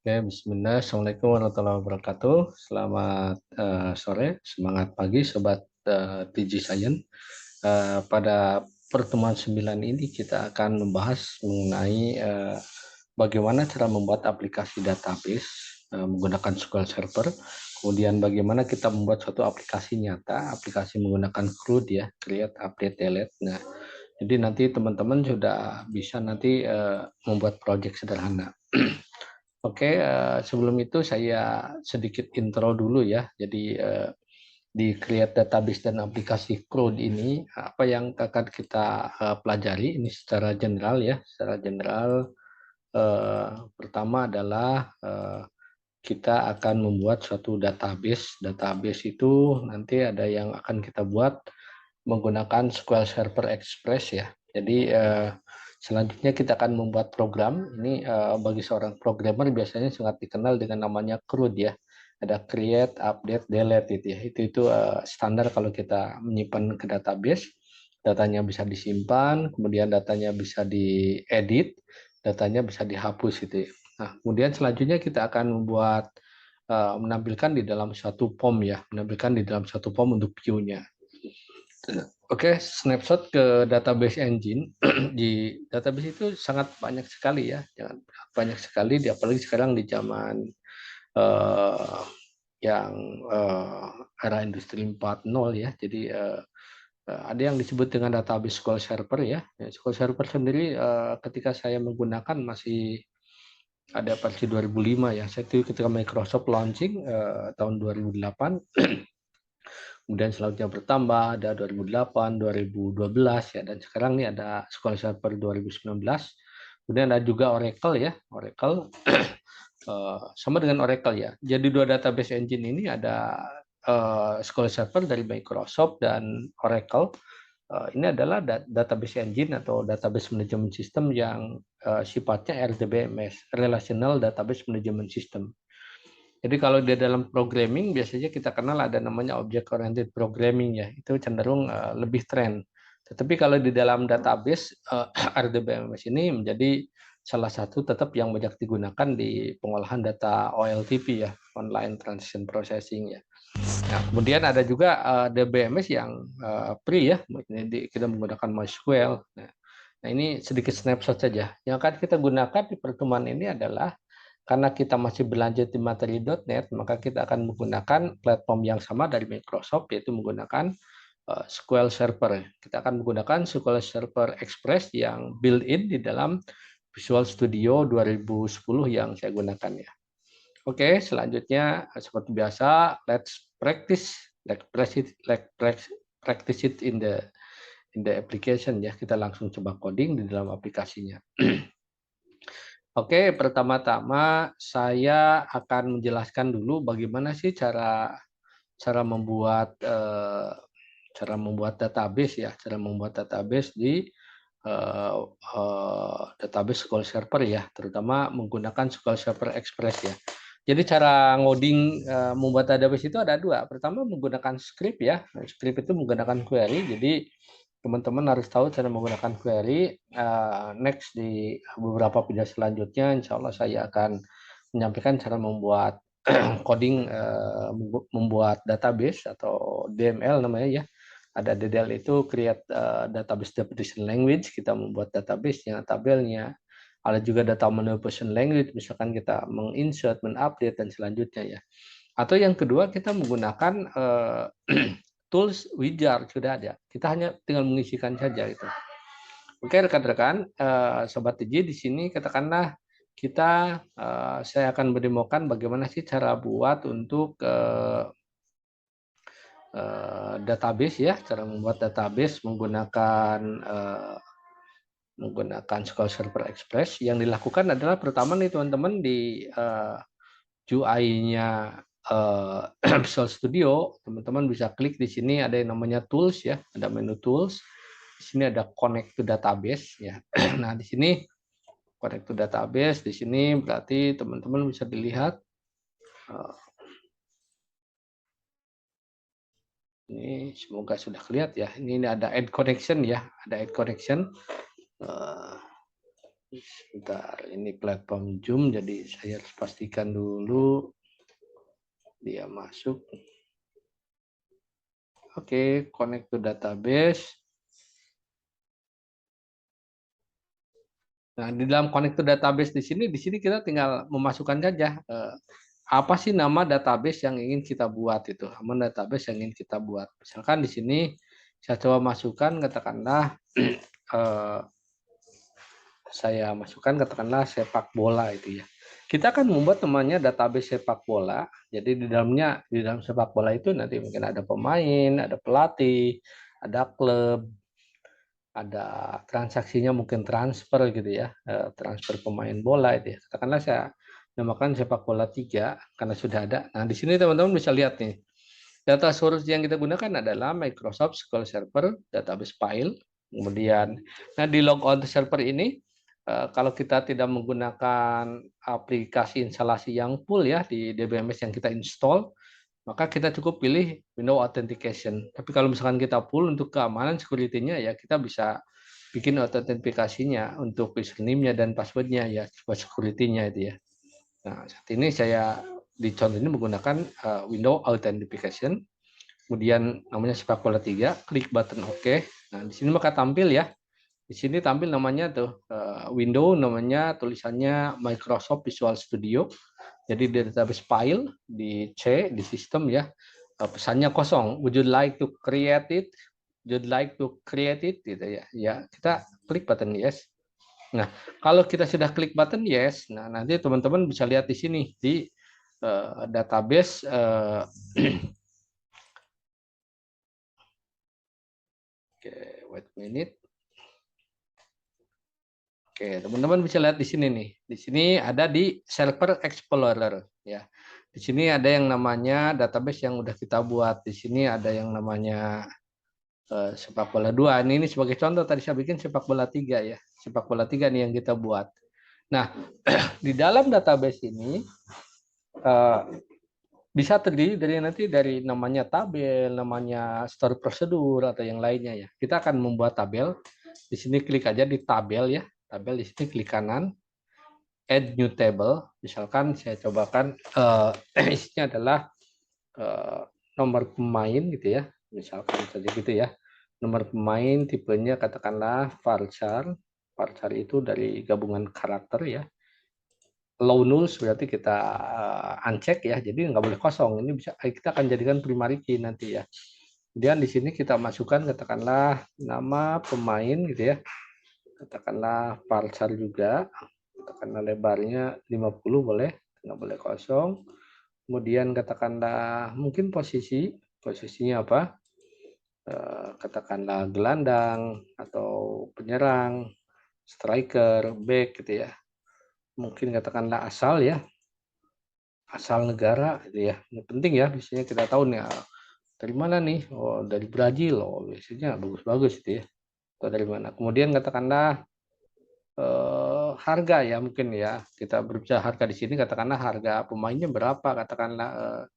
Oke, bismillah. Assalamualaikum warahmatullahi wabarakatuh. Selamat sore, semangat pagi Sobat TG Science. Pada pertemuan 9 ini kita akan membahas mengenai bagaimana cara membuat aplikasi database menggunakan SQL Server. Kemudian bagaimana kita membuat suatu aplikasi nyata, aplikasi menggunakan CRUD ya, create, update, delete. Nah, jadi nanti teman-teman sudah bisa nanti membuat project sederhana. Oke, sebelum itu saya sedikit intro dulu ya. Jadi di Create Database dan aplikasi CRUD ini apa yang akan kita pelajari ini secara general ya. Secara general pertama adalah kita akan membuat suatu database. Database itu nanti ada yang akan kita buat menggunakan SQL Server Express ya. Jadi selanjutnya kita akan membuat program. Ini bagi seorang programmer biasanya sangat dikenal dengan namanya CRUD ya. Ada create, update, delete itu ya. Itu standar kalau kita menyimpan ke database. Datanya bisa disimpan, kemudian datanya bisa diedit, datanya bisa dihapus itu ya. Nah, kemudian selanjutnya kita akan membuat menampilkan di dalam satu form ya, menampilkan di dalam satu form untuk view-nya. Oke, snapshot ke database engine. Di database itu sangat banyak sekali ya, banyak sekali, apalagi sekarang di zaman eh, yang era industri 4.0 ya. Jadi ada yang disebut dengan database SQL Server ya. SQL Server sendiri ketika saya menggunakan masih ada versi 2005 ya. Saya itu ketika Microsoft launching tahun 2008. Kemudian selanjutnya bertambah, ada 2008, 2012 ya, dan sekarang nih ada SQL Server 2019. Kemudian ada juga Oracle ya, Oracle sama dengan Oracle ya. Jadi dua database engine ini ada SQL Server dari Microsoft dan Oracle. Ini adalah database engine atau database management system yang sifatnya RDBMS, Relational Database Management System. Jadi kalau di dalam programming biasanya kita kenal ada namanya object oriented programming ya, itu cenderung lebih tren. Tetapi kalau di dalam database RDBMS ini menjadi salah satu tetap yang banyak digunakan di pengolahan data OLTP ya, online transaction processing ya. Nah, kemudian ada juga DBMS yang free ya, ini kita menggunakan MySQL. Nah, ini sedikit snapshot saja. Yang akan kita gunakan di pertemuan ini adalah karena kita masih berlanjut di materi.NET, maka kita akan menggunakan platform yang sama dari Microsoft, yaitu menggunakan SQL Server. Kita akan menggunakan SQL Server Express yang built-in di dalam Visual Studio 2010 yang saya gunakan ya. Oke, selanjutnya seperti biasa, let's practice it in the application ya. Kita langsung coba coding di dalam aplikasinya. Oke, pertama-tama saya akan menjelaskan dulu bagaimana sih cara cara membuat database ya, cara membuat database di database SQL Server ya, terutama menggunakan SQL Server Express ya. Jadi cara ngoding membuat database itu ada dua. Pertama menggunakan script ya, script itu menggunakan query. Jadi teman-teman harus tahu cara menggunakan query. Next di beberapa video selanjutnya, insya Allah saya akan menyampaikan cara membuat coding membuat database atau DML namanya ya. Ada DDL itu create database definition language, kita membuat database-nya, tabelnya. Ada juga data manipulation language, misalkan kita menginsert, mengupdate dan selanjutnya ya. Atau yang kedua kita menggunakan tools wizard sudah ada. Kita hanya tinggal mengisikan saja itu. Oke rekan-rekan, sobat TJ di sini katakanlah kita saya akan mendemokan bagaimana sih cara buat untuk database ya, cara membuat database menggunakan SQL Server Express. Yang dilakukan adalah pertama nih teman-teman di UI-nya Visual Studio, teman-teman bisa klik di sini ada yang namanya tools ya, ada menu tools. Di sini ada connect to database ya. Nah, di sini connect to database di sini berarti teman-teman bisa dilihat ini semoga sudah kelihatan ya. Ini ada add connection ya, ada add connection. Sebentar, ini platform Zoom, jadi saya harus pastikan dulu dia masuk. Oke, connect to database. Nah, di dalam connect to database di sini kita tinggal memasukkan saja apa sih nama database yang ingin kita buat itu, nama database yang ingin kita buat. Misalkan di sini saya coba masukkan, katakanlah eh, saya masukkan katakanlah sepak bola itu ya. Kita akan membuat namanya database sepak bola. Jadi di dalam sepak bola itu nanti mungkin ada pemain, ada pelatih, ada klub, ada transaksinya mungkin transfer gitu ya, transfer pemain bola itu ya. Katakanlah saya namakan sepak bola 3 karena sudah ada. Nah, di sini teman-teman bisa lihat nih. Data source yang kita gunakan adalah Microsoft SQL Server database file. Kemudian, nah di logout server ini kalau kita tidak menggunakan aplikasi instalasi yang full ya di DBMS yang kita install, maka kita cukup pilih window authentication. Tapi kalau misalkan kita full untuk keamanan security-nya ya kita bisa bikin autentifikasinya untuk username-nya dan password-nya ya buat security-nya itu ya. Nah, saat ini saya di contoh ini menggunakan window authentication. Kemudian namanya sepak bola 3, klik button OK. Nah, di sini maka tampil ya. Di sini tampil namanya tuh window namanya tulisannya Microsoft Visual Studio. Jadi di database file di C di sistem ya. Pesannya kosong. Would you like to create it? Would you like to create it gitu ya. Ya, kita klik button yes. Nah, kalau kita sudah klik button yes, nah nanti teman-teman bisa lihat di sini di database Oke, wait a minute. Oke, teman-teman bisa lihat di sini nih. Di sini ada di Server Explorer ya. Di sini ada yang namanya database yang udah kita buat. Di sini ada yang namanya sepak bola 2. Ini sebagai contoh tadi saya bikin sepak bola 3 ya. Sepak bola 3 nih yang kita buat. Nah, di dalam database ini eh, bisa terdiri dari namanya tabel, namanya store prosedur atau yang lainnya ya. Kita akan membuat tabel. Di sini klik aja di tabel ya. Tabel di sini klik kanan, add new table. Misalkan saya cobakan isinya adalah eh, nomor pemain gitu ya. Misalkan saja gitu ya. Nomor pemain tipenya katakanlah varchar. Varchar itu dari gabungan karakter ya. Low nulls berarti kita uncheck ya, jadi nggak boleh kosong. Ini bisa kita akan jadikan primary key nanti ya. Kemudian di sini kita masukkan katakanlah nama pemain gitu ya. Katakanlah parser juga. Katakanlah lebarnya 50 boleh, nggak boleh kosong. Kemudian katakanlah mungkin posisinya apa? Katakanlah gelandang atau penyerang, striker, back gitu ya. Mungkin katakanlah asal ya, asal negara gitu ya. Ini penting ya, biasanya kita tahu nih dari mana nih? Oh, dari Brazil. Oh, biasanya bagus-bagus itu ya. Atau dari mana? Kemudian katakanlah harga ya mungkin ya. Kita berbicara harga di sini katakanlah harga pemainnya berapa, katakanlah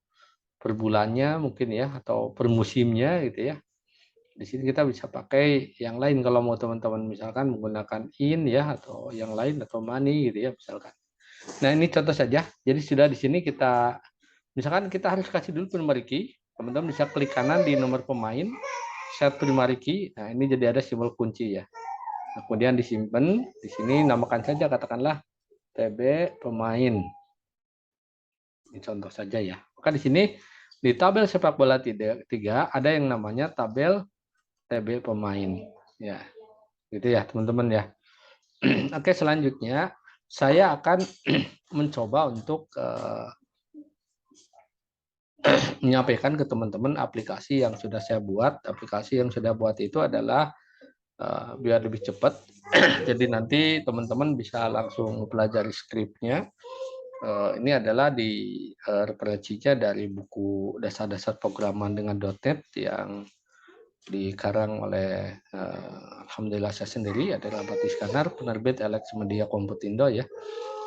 per bulannya mungkin ya atau per musimnya gitu ya. Di sini kita bisa pakai yang lain kalau mau teman-teman misalkan menggunakan in ya atau yang lain atau money gitu ya misalkan. Nah, ini contoh saja. Jadi sudah di sini kita misalkan kita harus kasih dulu primary key, teman-teman bisa klik kanan di nomor pemain, set primary key. Nah, ini jadi ada simbol kunci ya. Nah, kemudian disimpan, di sini namakan saja katakanlah TB pemain. Ini contoh saja ya. Maka di sini di tabel sepak bola 3 ada yang namanya tabel TB pemain. Ya, gitu ya teman-teman ya. Oke, selanjutnya saya akan mencoba untuk menyampaikan ke teman-teman aplikasi yang sudah saya buat. Aplikasi yang sudah buat itu adalah biar lebih cepat. Jadi nanti teman-teman bisa langsung pelajari skripnya. Ini adalah di referensinya dari buku dasar-dasar programan dengan .NET yang dikarang oleh alhamdulillah saya sendiri adalah Batis Kanar, penerbit Alex Media Komputindo ya.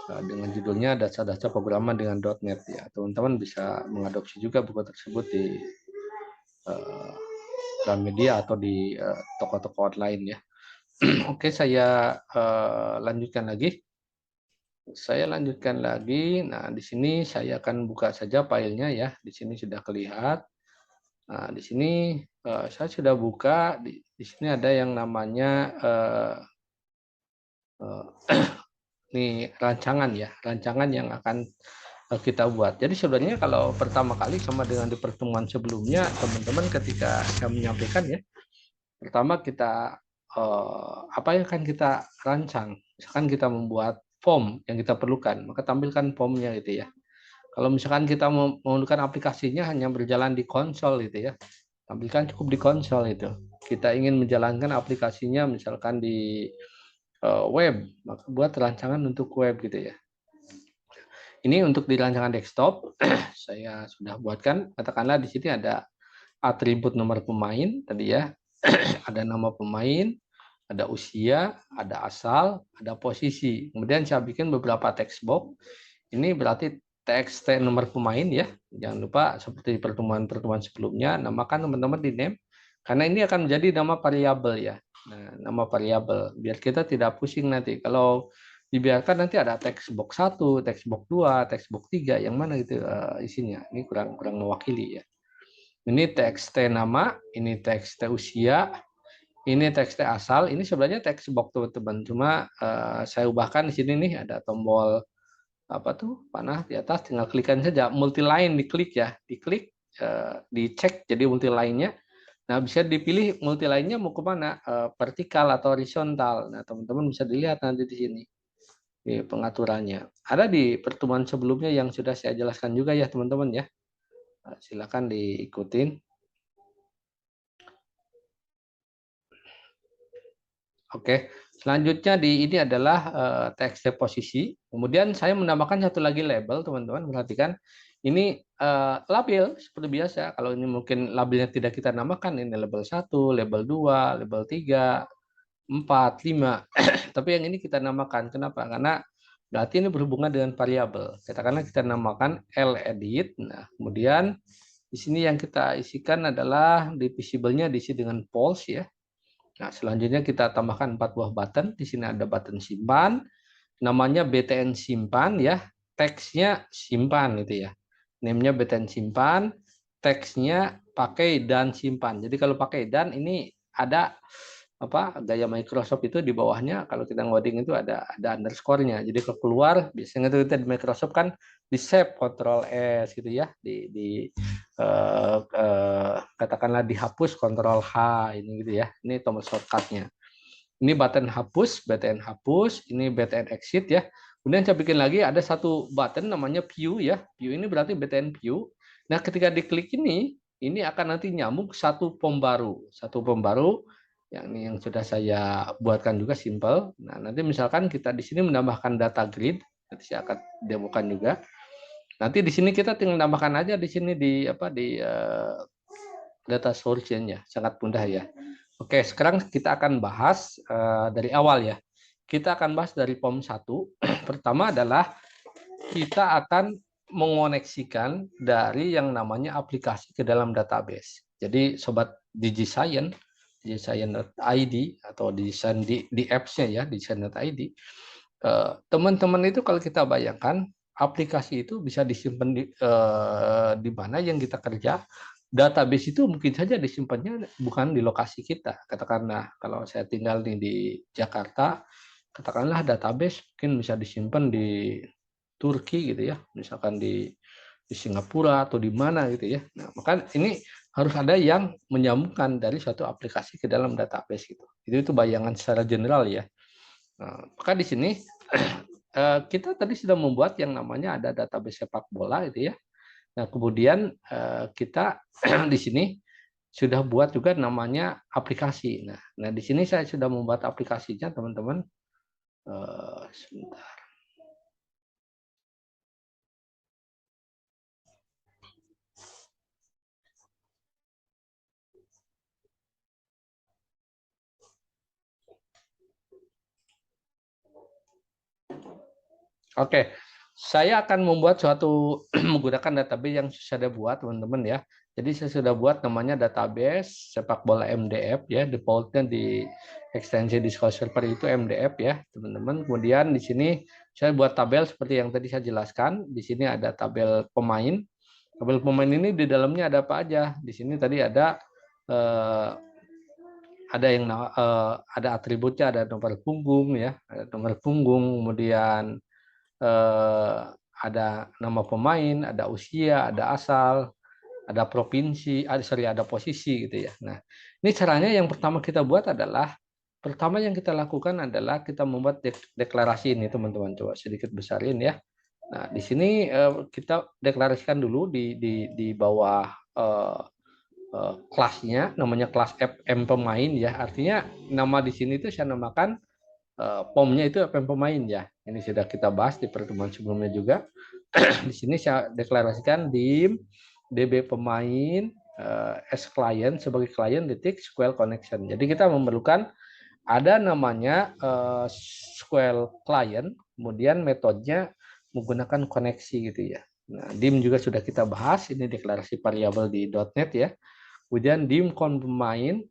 Dengan judulnya dasar-dasar programan dengan .NET ya. Teman-teman bisa mengadopsi juga buku tersebut di Gramedia atau di toko-toko online ya. Oke, saya lanjutkan lagi. Nah, di sini saya akan buka saja filenya ya. Di sini sudah kelihatan. Nah, di sini saya sudah buka. Di sini ada yang namanya eh, ini rancangan ya, rancangan yang akan kita buat. Jadi sebenarnya kalau pertama kali sama dengan di pertemuan sebelumnya, teman-teman ketika saya menyampaikan ya, pertama kita apa yang akan kita rancang. Misalkan kita membuat form yang kita perlukan, maka tampilkan formnya gitu ya. Kalau misalkan kita memerlukan aplikasinya hanya berjalan di konsol gitu ya, tampilkan cukup di konsol itu. Kita ingin menjalankan aplikasinya misalkan di web, maka buat rancangan untuk web gitu ya. Ini untuk di rancangan desktop, saya sudah buatkan. Katakanlah di sini ada atribut nomor pemain tadi ya, ada nama pemain, ada usia, ada asal, ada posisi. Kemudian saya bikin beberapa text box. Ini berarti teks nomor pemain ya. Jangan lupa seperti pertemuan-pertemuan sebelumnya, namakan teman-teman di name karena ini akan menjadi nama variabel ya. Nah, nama variabel biar kita tidak pusing nanti kalau dibiarkan nanti ada teks box 1, teks box 2, teks box 3 yang mana itu isinya. Ini kurang mewakili ya. Ini teks nama, ini teks usia, ini teks asal. Ini sebenarnya teks box teman-teman. Cuma saya ubahkan di sini nih ada tombol apa tuh panah di atas, tinggal klikkan saja multi line, diklik ya, diklik dicek jadi multi line-nya. Nah, bisa dipilih multi line-nya mau ke mana, vertikal atau horizontal. Nah, teman-teman bisa dilihat nanti di sini di pengaturannya. Ada di pertemuan sebelumnya yang sudah saya jelaskan juga ya teman-teman ya. Silakan diikutin. Oke, selanjutnya di ini adalah teks posisi. Kemudian saya menambahkan satu lagi label, teman-teman. Perhatikan, ini label seperti biasa. Kalau ini mungkin labelnya tidak kita namakan, ini label 1, label 2, label 3, 4, 5. Tapi yang ini kita namakan. Kenapa? Karena berarti ini berhubungan dengan variabel. Katakanlah kita namakanledit. Nah, kemudian di sini yang kita isikan adalah divisible-nya diisi dengan false ya. Nah, selanjutnya kita tambahkan 4 buah button. Di sini ada button simpan, namanya btn simpan ya, teksnya simpan gitu ya. Name-nya btn simpan, teksnya pakai dan simpan. Jadi kalau pakai dan ini ada apa gaya Microsoft itu di bawahnya kalau kita ngoding itu ada underscore-nya. Jadi kalau keluar biasanya itu kita di Microsoft kan di save Ctrl S gitu ya, di katakanlah dihapus Ctrl H ini gitu ya. Ini tombol shortcut-nya. Ini button hapus, btn hapus, ini btn exit ya. Kemudian saya bikin lagi ada satu button namanya view ya. View ini berarti btn view. Nah, ketika diklik ini akan nanti nyambung satu form baru. Satu form baru yang sudah saya buatkan juga simple. Nah, nanti misalkan kita di sini menambahkan data grid, nanti saya akan demokan juga. Nanti di sini kita tinggal tambahkan aja di sini di apa di data source-nya, sangat mudah ya. Oke, sekarang kita akan bahas dari awal ya. Kita akan bahas dari form 1. Pertama adalah kita akan mengoneksikan dari yang namanya aplikasi ke dalam database. Jadi sobat DigiScience, DigiScience.id atau di apps-nya ya, DigiScience.id. Teman-teman itu kalau kita bayangkan aplikasi itu bisa disimpan di mana yang kita kerja. Database itu mungkin saja disimpannya bukan di lokasi kita. Katakanlah kalau saya tinggal di Jakarta, katakanlah database mungkin bisa disimpan di Turki gitu ya, misalkan di Singapura atau di mana gitu ya. Nah, maka ini harus ada yang menyambungkan dari suatu aplikasi ke dalam database gitu. Itu bayangan secara general ya. Nah, maka di sini kita tadi sudah membuat yang namanya ada database sepak bola itu ya. Nah, kemudian kita di sini sudah buat juga namanya aplikasi. Nah di sini saya sudah membuat aplikasinya, teman-teman. Sebentar. Oke, saya akan membuat suatu menggunakan database yang sudah buat, teman-teman ya. Jadi saya sudah buat namanya database sepak bola MDF ya, defaultnya di ekstensi Discord Server itu MDF ya, teman-teman. Kemudian di sini saya buat tabel seperti yang tadi saya jelaskan. Di sini ada tabel pemain. Tabel pemain ini di dalamnya ada apa aja? Di sini tadi eh, ada atributnya, ada nomor punggung ya, ada nomor punggung, kemudian eh, ada nama pemain, ada usia, ada asal, ada provinsi, ada posisi gitu ya. Nah, ini caranya yang pertama kita buat adalah pertama yang kita lakukan adalah kita membuat deklarasi ini teman-teman. Coba sedikit besarin ya. Nah, di sini kita deklarasikan dulu di bawah kelasnya, namanya kelas FM pemain ya. Artinya nama di sini itu saya namakan POM-nya itu FM pemain ya. Ini sudah kita bahas di pertemuan sebelumnya juga. Di sini saya deklarasikan dim DB pemain as client sebagai klien titik SQL connection. Jadi kita memerlukan ada namanya SQL client, kemudian metodenya menggunakan koneksi gitu ya. Nah, dim juga sudah kita bahas, ini deklarasi variabel di .NET ya. Kemudian dim pemain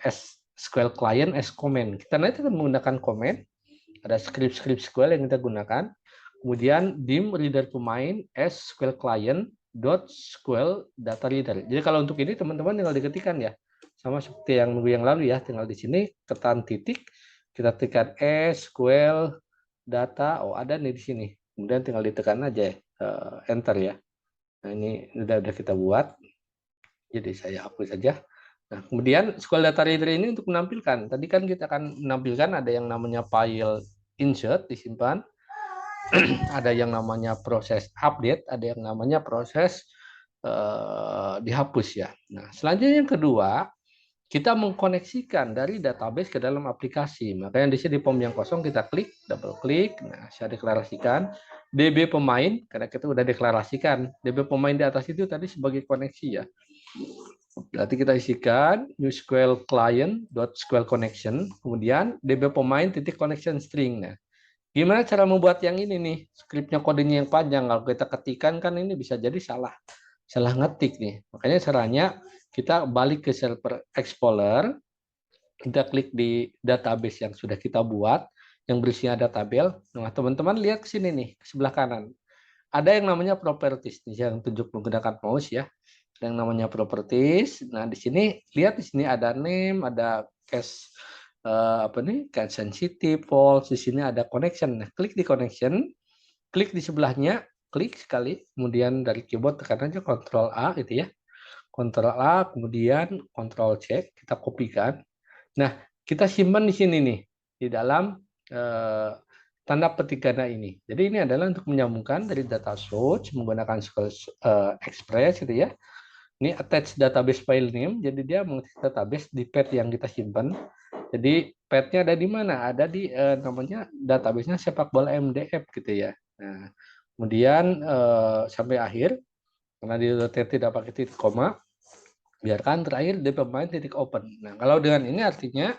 as SQL client as comment. Kita nanti akan menggunakan comment, ada script SQL yang kita gunakan. Kemudian dim reader pemain as SQL client dot SQL data reader. Jadi kalau untuk ini teman-teman tinggal diketikkan ya, sama seperti yang minggu yang lalu ya, tinggal di sini tekan titik, kita tekan SQL data, oh ada nih di sini, kemudian tinggal ditekan aja enter ya. Nah ini udah kita buat, jadi saya hapus saja. Nah, kemudian SQL Data Reader ini untuk menampilkan. Tadi kan kita akan menampilkan ada yang namanya file insert disimpan, ada yang namanya proses update, ada yang namanya proses dihapus ya. Nah, selanjutnya yang kedua, kita mengkoneksikan dari database ke dalam aplikasi. Makanya di sini di form yang kosong kita klik, double klik. Nah, saya deklarasikan DB pemain, karena kita sudah deklarasikan DB pemain di atas itu tadi sebagai koneksi ya. Berarti kita isikan new SQL client .sql connection, kemudian DB pemain titik connection string. Nah, gimana cara membuat yang ini nih? Skripnya kodenya yang panjang, kalau kita ketikkan kan ini bisa jadi salah ngetik nih. Makanya caranya kita balik ke server Explorer, kita klik di database yang sudah kita buat, yang berisinya ada tabel. Nah, teman-teman lihat ke sini nih, ke sebelah kanan. Ada yang namanya properties nih, yang tunjuk menggunakan mouse ya. Yang namanya properties. Nah, di sini lihat di sini ada name, ada case apa nih? Case sensitive, false. Di sini ada connection. Nah, klik di connection, klik di sebelahnya, klik sekali, kemudian dari keyboard tekan aja Ctrl A gitu ya. Ctrl A, kemudian Ctrl C, kita kopikan. Nah, kita simpan di sini nih, di dalam tanda petik ganda ini. Jadi ini adalah untuk menyambungkan dari data source menggunakan SQL Express gitu ya. Ini attach database file name, jadi dia mengisi database di path yang kita simpan. Jadi path-nya ada di mana? Ada di namanya database-nya sepak bola MDF gitu ya. Nah, kemudian sampai akhir, karena di tidak pakai titik koma, biarkan terakhir di pemain titik open. Nah, kalau dengan ini artinya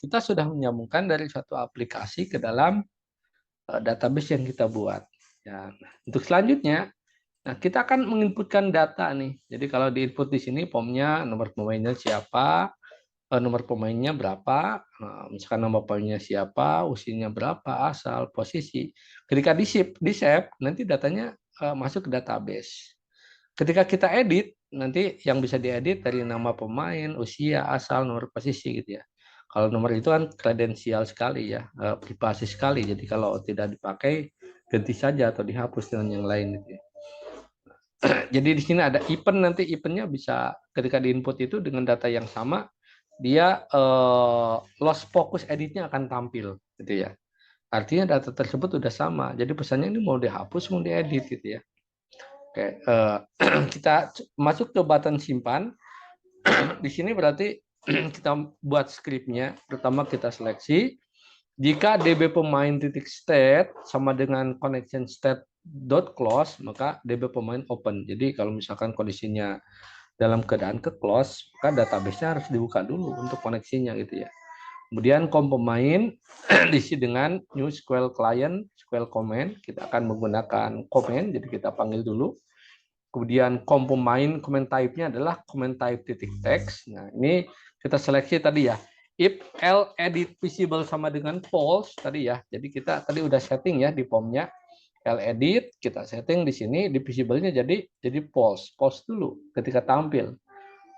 kita sudah menyambungkan dari suatu aplikasi ke dalam database yang kita buat. Ya, nah, untuk selanjutnya, nah kita akan menginputkan data nih. Jadi kalau diinput di sini formnya nomor pemainnya siapa, nomor pemainnya berapa, misalkan nama pemainnya siapa, usianya berapa, asal, posisi. Ketika di save, nanti datanya masuk ke database. Ketika kita edit, nanti yang bisa diedit dari nama pemain, usia, asal, nomor posisi gitu ya. Kalau nomor itu kan kredensial sekali ya, privasi sekali. Jadi kalau tidak dipakai, ganti saja atau dihapus dengan yang lain gitu ya. Jadi di sini ada event, nanti eventnya bisa ketika diinput itu dengan data yang sama, dia loss focus editnya akan tampil gitu ya. Artinya data tersebut sudah sama. Jadi pesannya ini mau dihapus, mau diedit gitu ya. Oke, kita masuk ke button simpan. Di sini berarti kita buat skripnya. Pertama kita seleksi. Jika db pemain titik state sama dengan connection state dot close, maka db pemain open. Jadi kalau misalkan kondisinya dalam keadaan ke close, maka database-nya harus dibuka dulu untuk koneksinya gitu ya. Kemudian pemain diisi dengan new SQL client, SQL comment. Kita akan menggunakan comment, jadi kita panggil dulu. Kemudian kom pemain, comment type-nya adalah comment type titik text. Nah, ini kita seleksi tadi ya. If L edit visible sama dengan false tadi ya. Jadi kita tadi udah setting ya di POM-nya. L edit kita setting di sini di visible-nya jadi false. False dulu ketika tampil.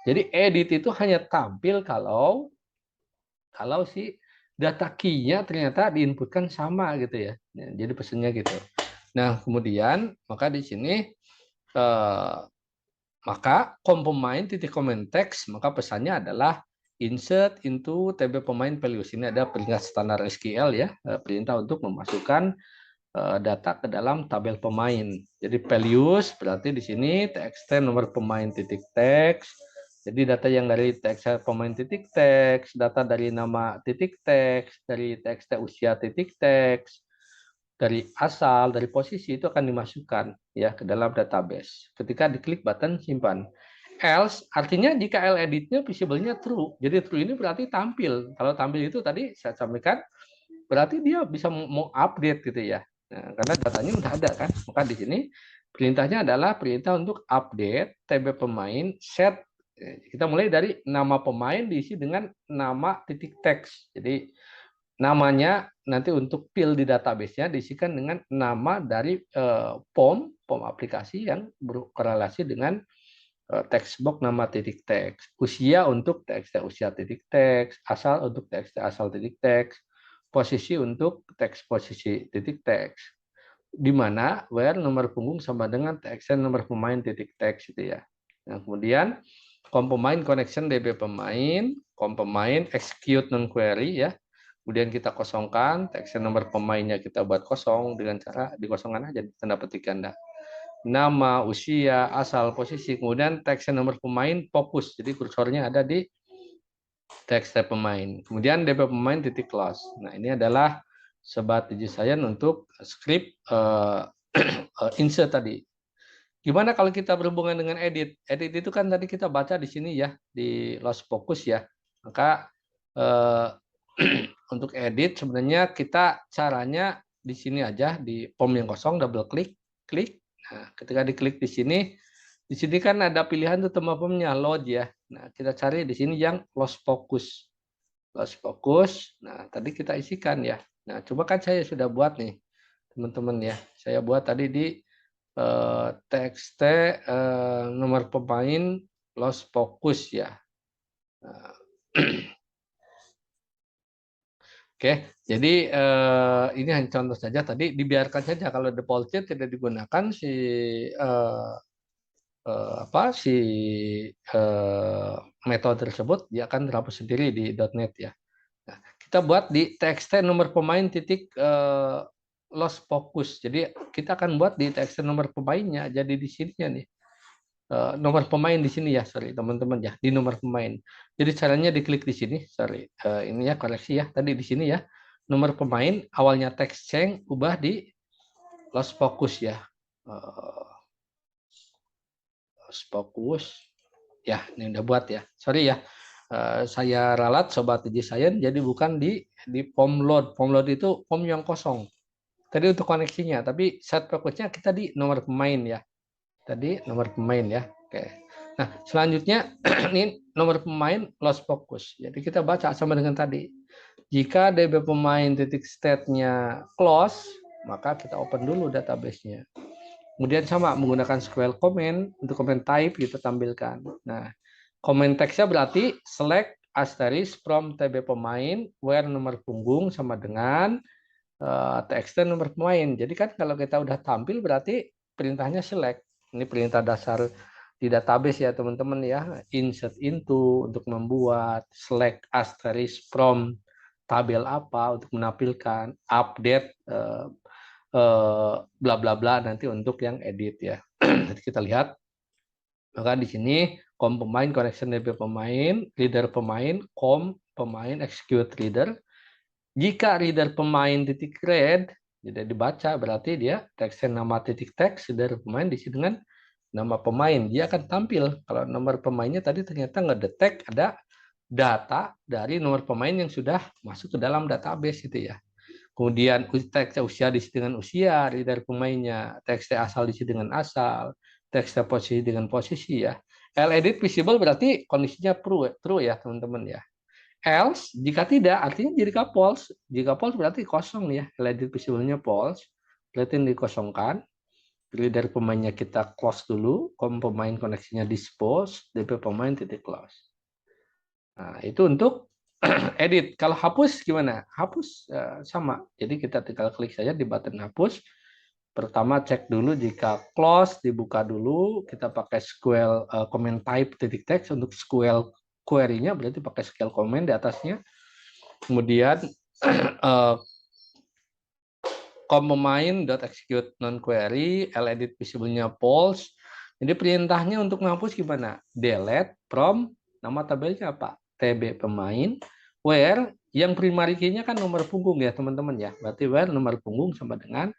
Jadi edit itu hanya tampil kalau si data key-nya ternyata diinputkan sama gitu ya. Jadi pesannya gitu. Nah, kemudian maka di sini maka kom pemain titik comment text, maka pesannya adalah insert into TB pemain values. Ini ada perintah standar SQL ya, perintah untuk memasukkan data ke dalam tabel pemain. Jadi values berarti di sini txt nomor pemain titik text. Jadi data yang dari txt pemain titik text, data dari nama titik text, dari txt usia titik text, dari asal, dari posisi itu akan dimasukkan ya ke dalam database. Ketika diklik button simpan. Else artinya jika L editnya visible-nya true. Jadi true ini berarti tampil. Kalau tampil itu tadi saya sampaikan berarti dia bisa mau update gitu ya. Nah, karena datanya udah ada kan. Maka di sini perintahnya adalah perintah untuk update TB pemain set. Kita mulai dari nama pemain diisi dengan nama titik teks. Jadi namanya nanti untuk field di database-nya diisikan dengan nama dari POM aplikasi yang berkorelasi dengan text box nama titik teks, usia untuk teks usia titik teks, asal untuk teks asal titik teks, posisi untuk teks posisi titik teks, di mana where nomor punggung sama dengan teks nomor pemain titik teks itu ya. Nah, kemudian kom pemain connection db pemain, kom pemain execute non query ya. Kemudian kita kosongkan, teks nomor pemainnya kita buat kosong dengan cara dikosongkan aja tanda petik ganda. Nama, usia, asal, posisi, kemudian teks nomor pemain fokus. Jadi kursornya ada di teks pemain. Kemudian DP pemain titik close. Nah, ini adalah Sobat DigiScience untuk script insert tadi. Gimana kalau kita berhubungan dengan edit? Edit itu kan tadi kita baca di sini ya, di lost focus ya. Maka untuk edit sebenarnya kita caranya di sini aja di POM yang kosong double klik. Nah, ketika diklik di sini kan ada pilihan tuh tema POM-nya load ya. Nah, kita cari di sini yang lost focus. Lost focus. Nah, tadi kita isikan ya. Nah, coba kan saya sudah buat nih, teman-teman ya. Saya buat tadi di txt nomor pemain lost focus ya. Nah, Oke, jadi ini hanya contoh saja. Tadi dibiarkan saja kalau defaultnya tidak digunakan metode tersebut, dia akan terhapus sendiri di .NET ya. Nah, kita buat di txt nomor pemain titik lost focus. Jadi kita akan buat di txt nomor pemainnya. Jadi di sininya nih. Nomor pemain di sini ya, sorry teman-teman ya, di nomor pemain. Jadi caranya diklik di sini, sorry, ini ya koreksi ya, tadi di sini ya, nomor pemain awalnya text change ubah di lost focus ya, lost focus, ya ini udah buat ya, sorry ya, saya ralat Sobat DigiScience, jadi bukan di POM load itu POM yang kosong. Tadi untuk koneksinya, tapi set fokusnya kita di nomor pemain ya. Tadi nomor pemain ya. Oke. Nah, selanjutnya ini nomor pemain lost focus. Jadi kita baca sama dengan tadi. Jika DB pemain titik state-nya close, maka kita open dulu database-nya. Kemudian sama menggunakan SQL comment untuk comment type kita tampilkan. Nah, comment text-nya berarti select asterisk from TB pemain where nomor punggung sama dengan txt nomor pemain. Jadi kan kalau kita udah tampil berarti perintahnya select. Ini perintah dasar di database ya teman-teman ya. Insert into untuk membuat, select asterisk from tabel apa untuk menampilkan, update bla bla bla nanti untuk yang edit ya. Jadi kita lihat. Maka di sini kom pemain, connection DB pemain, reader pemain, kom pemain, execute reader. Jika reader pemain titik read tidak dibaca, berarti dia teks nama titik teks reader pemain diisi dengan nama pemain. Dia akan tampil kalau nomor pemainnya tadi ternyata ngedetek ada data dari nomor pemain yang sudah masuk ke dalam database itu ya. Kemudian teks usia diisi dengan usia reader pemainnya, teks asal diisi dengan asal, teksnya posisi dengan posisi ya. Edit visible berarti kondisinya true ya teman-teman ya. Else jika tidak artinya jika false. Jika false berarti kosong ya. Edit visible-nya false. Berarti dikosongkan. Pilih dari pemainnya kita close dulu. Pemain koneksinya dispose. DP pemain titik close. Nah itu untuk edit. Kalau hapus gimana? Hapus sama. Jadi kita tinggal klik saja di button hapus. Pertama cek dulu jika close dibuka dulu, kita pakai SQL comment type titik text untuk SQL query-nya berarti pakai SQL comment di atasnya. Kemudian pemain.execute non query, edit visible-nya false. Jadi perintahnya untuk menghapus gimana? Delete from nama tabelnya apa? TB pemain where yang primary key-nya kan nomor punggung ya teman-teman ya. Berarti where nomor punggung sama dengan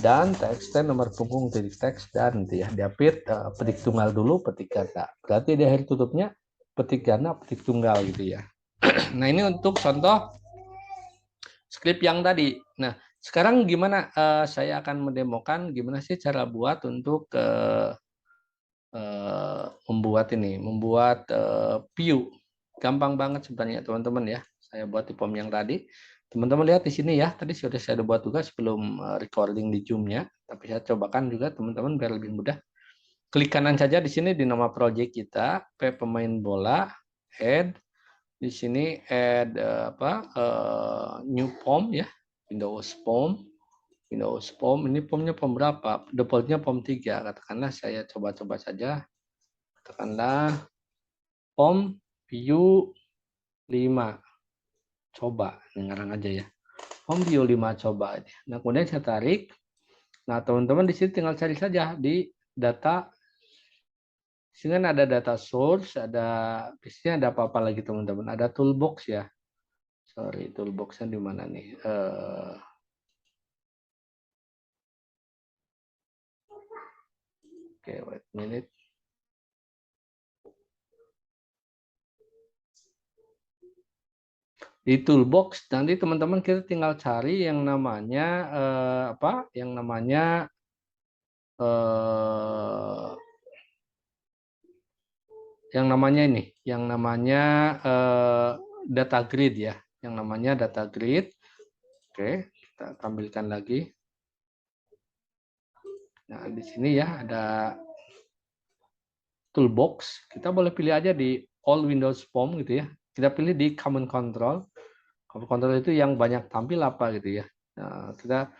dan text nomor punggung titik teks dan gitu ya. Diapit petik tunggal dulu petik ganda. Berarti di akhir tutupnya petik ganda petik tunggal gitu ya. Nah ini untuk contoh script yang tadi. Nah sekarang gimana saya akan mendemokan gimana sih cara buat untuk membuat view. Gampang banget sebenarnya teman-teman ya. Saya buat di form yang tadi. Teman-teman lihat di sini ya, tadi sudah saya buat juga sebelum recording di Zoom-nya, tapi saya cobakan juga teman-teman biar lebih mudah. Klik kanan saja di sini di nama project kita, pemain bola, add di sini add new form ya, Windows form ini formnya form berapa? Defaultnya form 3, katakanlah saya coba-coba saja. Katakanlah form view 5. Coba, ngarang aja ya. Home view 5 coba aja. Nah, kemudian saya tarik. Nah, teman-teman di sini tinggal cari saja di data. Di sini ada data source, di sini ada apa-apa lagi teman-teman. Ada toolbox ya. Sorry, toolboxnya di mana nih? Oke, wait a minute. Di toolbox nanti teman-teman kita tinggal cari yang namanya Yang namanya data grid ya, yang namanya data grid. Oke, kita tampilkan lagi. Nah, di sini ya ada toolbox. Kita boleh pilih aja di all Windows form gitu ya. Kita pilih di command control. Command control itu yang banyak tampil apa gitu ya. Nah, kita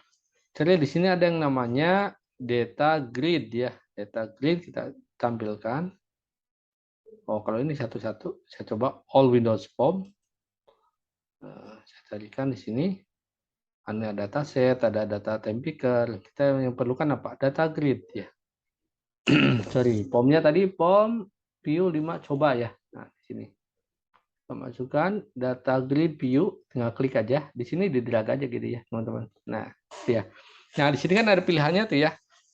cari di sini ada yang namanya data grid ya. Data grid kita tampilkan. Oh, kalau ini satu-satu, saya coba all Windows form. Saya carikan di sini. Ada dataset, ada data time picker. Kita yang perlukan apa? Data grid ya. Sorry, formnya tadi form view 5 coba ya. Nah, di sini. Kita masukkan data grid view, tinggal klik aja. Di sini di drag aja gitu ya, teman-teman. Nah, ya. Nah, di sini kan ada pilihannya tuh ya.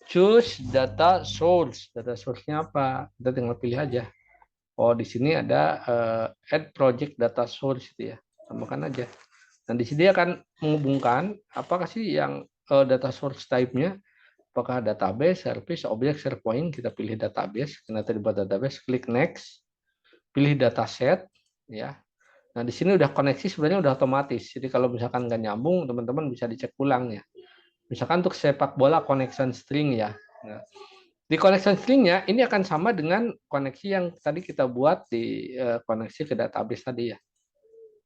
Choose data source. Data source-nya apa? Kita tinggal pilih aja. Oh, di sini ada add project data source gitu ya. Tambahkan aja. Nah, di sini akan menghubungkan apakah sih yang data source type-nya, apakah database, service, object, share point. Kita pilih database, karena tadi buat database, klik next, pilih dataset, ya. Nah, di sini udah koneksi sebenarnya udah otomatis. Jadi kalau misalkan nggak nyambung, teman-teman bisa dicek ulang ya. Misalkan untuk sepak bola connection string ya. Nah, di connection string-nya ini akan sama dengan koneksi yang tadi kita buat di koneksi ke database tadi ya.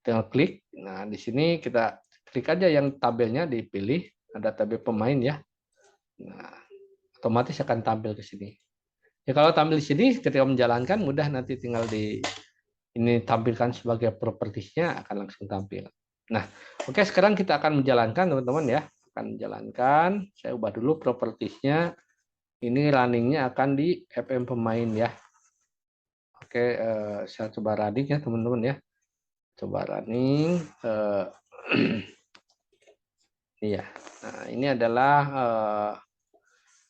Tinggal klik. Nah, di sini kita klik aja yang tabelnya dipilih, ada tabel pemain ya. Nah, otomatis akan tampil ke sini. Ya kalau tampil di sini ketika menjalankan mudah nanti tinggal ini tampilkan sebagai propertiesnya akan langsung tampil. Nah, oke sekarang kita akan menjalankan teman-teman ya. Akan menjalankan, saya ubah dulu propertiesnya. Ini runningnya akan di FM pemain ya. Oke, saya coba running ya teman-teman ya. Coba running. Iya. Nah, ini adalah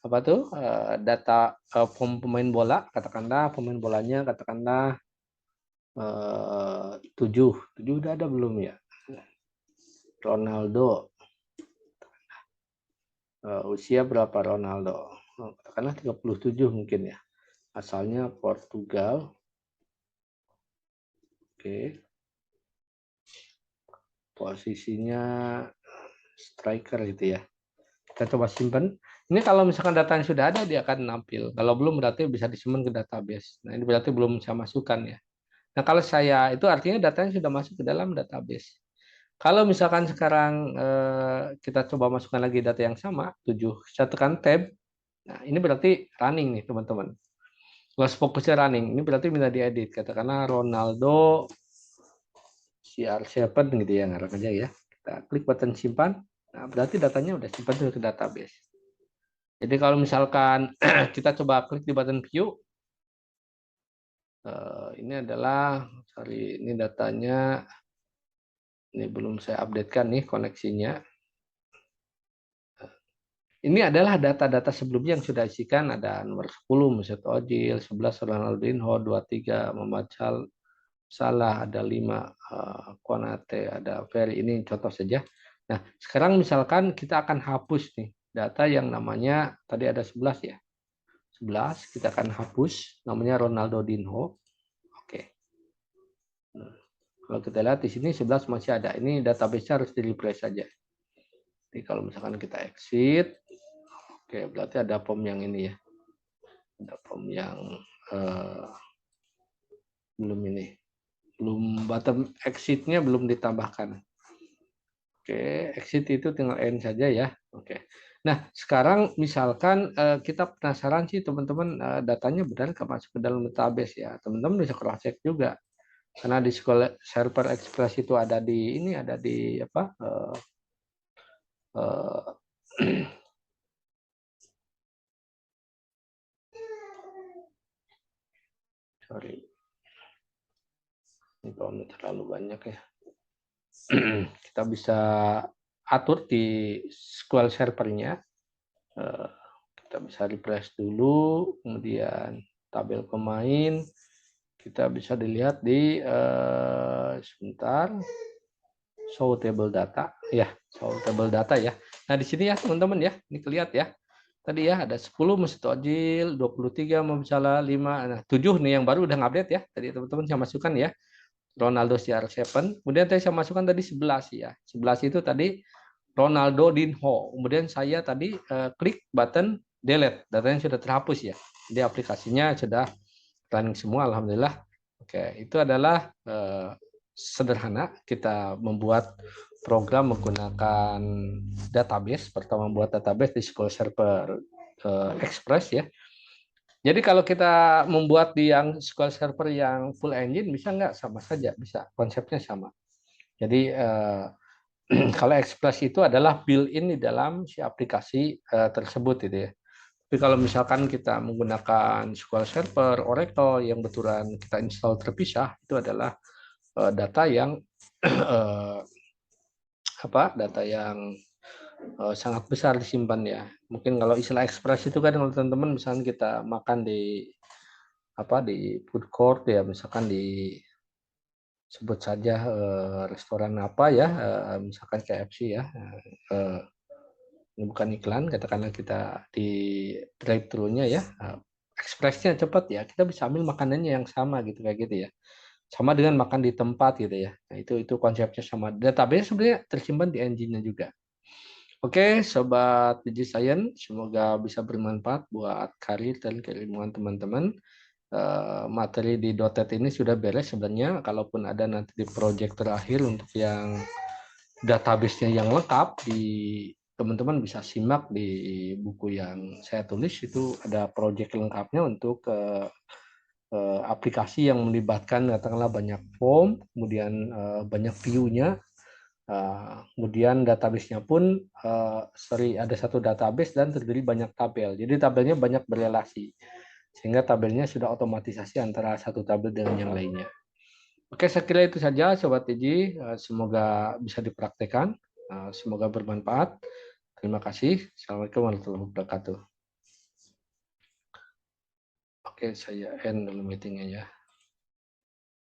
apa tuh data pemain bola. Katakanlah pemain bolanya katakanlah 7 udah ada belum ya? Ronaldo. Usia berapa Ronaldo? katakanlah 37 mungkin ya. Asalnya Portugal. Oke. Posisinya striker gitu ya. Kita coba simpan. Ini kalau misalkan datanya sudah ada, dia akan nampil. Kalau belum, berarti bisa disimpan ke database. Nah, ini berarti belum saya masukkan ya. Nah, kalau saya itu artinya datanya sudah masuk ke dalam database. Kalau misalkan sekarang kita coba masukkan lagi data yang sama, 7, saya tekan tab. Nah, ini berarti running nih, teman-teman. Kalau fokusnya running, ini berarti minta diedit. Katakanlah Ronaldo CR7 gitu ya, ngarang aja ya. Kita klik button simpan. Nah, berarti datanya udah simpan ke database. Jadi kalau misalkan kita coba klik di button view, ini adalah, sorry, ini datanya, ini belum saya updatekan nih koneksinya. Ini adalah data-data sebelumnya yang sudah isikan, ada nomor 10 Mesut Ozil, 11 Ronaldinho, 23 Muhammad Salah, ada 5 Konate, ada Ferry, ini contoh saja. Nah, sekarang misalkan kita akan hapus nih data yang namanya tadi ada 11 ya. 11 kita akan hapus namanya Ronaldo Dinho. Oke. Nah, kalau kita lihat di sini 11 masih ada. Ini database harus di-refresh saja. Jadi kalau misalkan kita exit, oke, berarti ada form yang ini ya. Ada form yang belum ini. Belum bottom exit-nya belum ditambahkan. Oke, exit itu tinggal end saja ya. Oke. Nah, sekarang misalkan kita penasaran sih teman-teman datanya benar nggak masuk ke dalam database ya. Teman-teman bisa cross check juga. Karena di sekolah server Express itu ada di ini, ada di apa? Sorry, ini kalau terlalu banyak ya. Kita bisa atur di SQL servernya. Kita bisa refresh dulu, kemudian tabel pemain. Kita bisa dilihat di sebentar, show table data ya, show table data ya. Nah di sini ya teman-teman ya, ini kelihatan ya. Tadi ya ada 10 Mesut Ozil, 23 misalnya 5, nah 7 nih yang baru udah ngupdate ya. Tadi teman-teman saya masukkan ya. Ronaldo CR7. Kemudian tadi saya masukkan tadi 11 ya. 11 itu tadi Ronaldo Dinho. Kemudian saya tadi klik button delete. Datanya sudah terhapus ya. Jadi aplikasinya sudah running semua alhamdulillah. Oke, itu adalah sederhana kita membuat program menggunakan database. Pertama membuat database di SQL Server Express ya. Jadi kalau kita membuat di yang SQL Server yang full engine bisa nggak? Sama saja, bisa. Konsepnya sama. Jadi kalau Express itu adalah built-in di dalam si aplikasi tersebut gitu ya. Tapi kalau misalkan kita menggunakan SQL Server, Oracle yang betulan kita install terpisah, itu adalah data yang data yang sangat besar disimpan ya. Mungkin kalau istilah Express itu kan kalau teman-teman misalkan kita makan di di food court ya, misalkan di sebut saja restoran apa ya, misalkan KFC ya. Ini bukan iklan, katakanlah kita di drive-thru-nya ya, ekspresnya cepat ya, kita bisa ambil makanannya yang sama gitu kayak gitu ya. Sama dengan makan di tempat gitu ya. Nah, itu konsepnya sama. Database sebenarnya tersimpan di engine-nya juga. Oke, sobat DigiScience, semoga bisa bermanfaat buat karir dan keilmuan teman-teman. Materi di .NET ini sudah beres sebenarnya. Kalaupun ada nanti di project terakhir untuk yang database-nya yang lengkap, di teman-teman bisa simak di buku yang saya tulis, itu ada project lengkapnya untuk aplikasi yang melibatkan katakanlah banyak form, kemudian banyak view-nya, kemudian database-nya pun ada satu database dan terdiri banyak tabel. Jadi tabelnya banyak berrelasi, sehingga tabelnya sudah otomatisasi antara satu tabel dengan yang lainnya. Oke, saya kira itu saja Sobat Tiji. Semoga bisa dipraktekkan. Semoga bermanfaat. Terima kasih. Assalamualaikum warahmatullahi wabarakatuh. Oke, saya end dulu meetingnya ya.